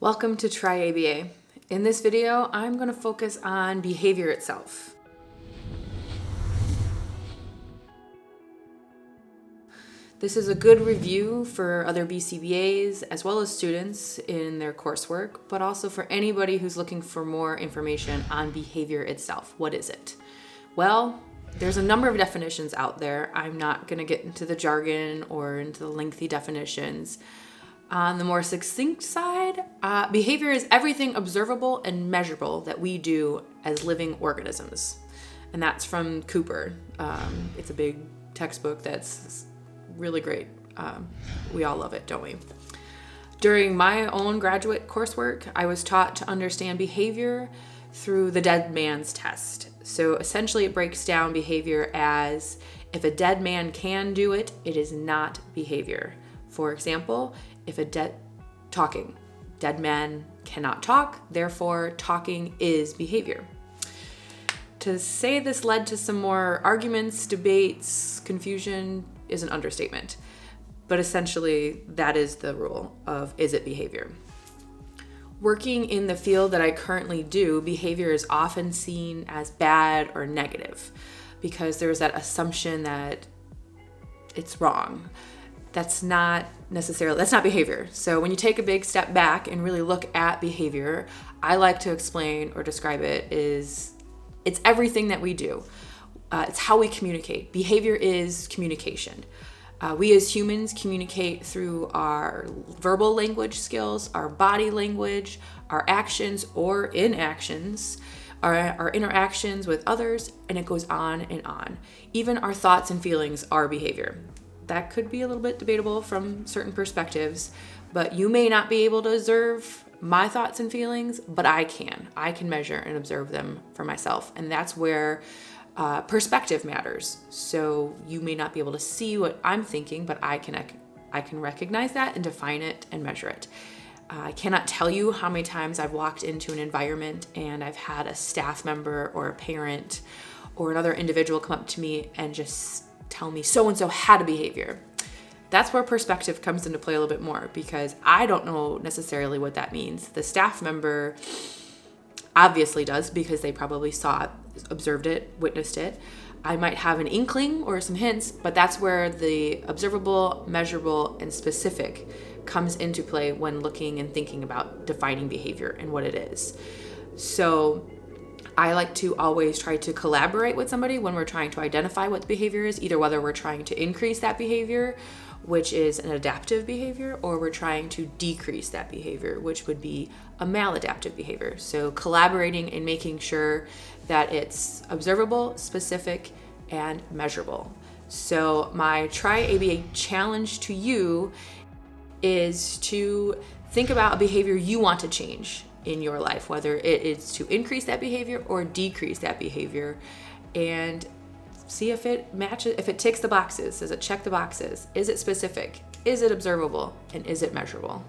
Welcome to Try ABA. In this video, I'm going to focus on behavior itself. This is a good review for other BCBAs as well as students in their coursework, but also for anybody who's looking for more information on behavior itself. What is it? Well, there's a number of definitions out there. I'm not going to get into the jargon or into the lengthy definitions. On the more succinct side, behavior is everything observable and measurable that we do as living organisms. And that's from Cooper. It's a big textbook that's really great. We all love it, don't we? During my own graduate coursework, I was taught to understand behavior through the dead man's test. So essentially it breaks down behavior as if a dead man can do it, it is not behavior. For example, if dead men cannot talk, therefore talking is behavior. To say this led to some more arguments, debates, confusion is an understatement. But essentially, that is the rule of is it behavior. Working in the field that I currently do, behavior is often seen as bad or negative because there's that assumption that it's wrong. That's not behavior. So when you take a big step back and really look at behavior, I like to explain or describe it as it's everything that we do. It's how we communicate. Behavior is communication. We as humans communicate through our verbal language skills, our body language, our actions or inactions, our interactions with others, and it goes on and on. Even our thoughts and feelings are behavior. That could be a little bit debatable from certain perspectives, but you may not be able to observe my thoughts and feelings, but I can. I can measure and observe them for myself, and that's where perspective matters. So you may not be able to see what I'm thinking, but I can recognize that and define it and measure it. I cannot tell you how many times I've walked into an environment and I've had a staff member or a parent or another individual come up to me and just tell me so-and-so had a behavior. That's where perspective comes into play a little bit more because I don't know necessarily what that means. The staff member obviously does because they probably saw it, observed it, witnessed it. I might have an inkling or some hints, but that's where the observable, measurable, and specific comes into play when looking and thinking about defining behavior and what it is. So I like to always try to collaborate with somebody when we're trying to identify what the behavior is, either whether we're trying to increase that behavior, which is an adaptive behavior, or we're trying to decrease that behavior, which would be a maladaptive behavior. So collaborating and making sure that it's observable, specific, and measurable. So my Try ABA challenge to you is to think about a behavior you want to change in your life, whether it is to increase that behavior or decrease that behavior, and see if it matches, if it ticks the boxes. Does it check the boxes? Is it specific? Is it observable? And is it measurable?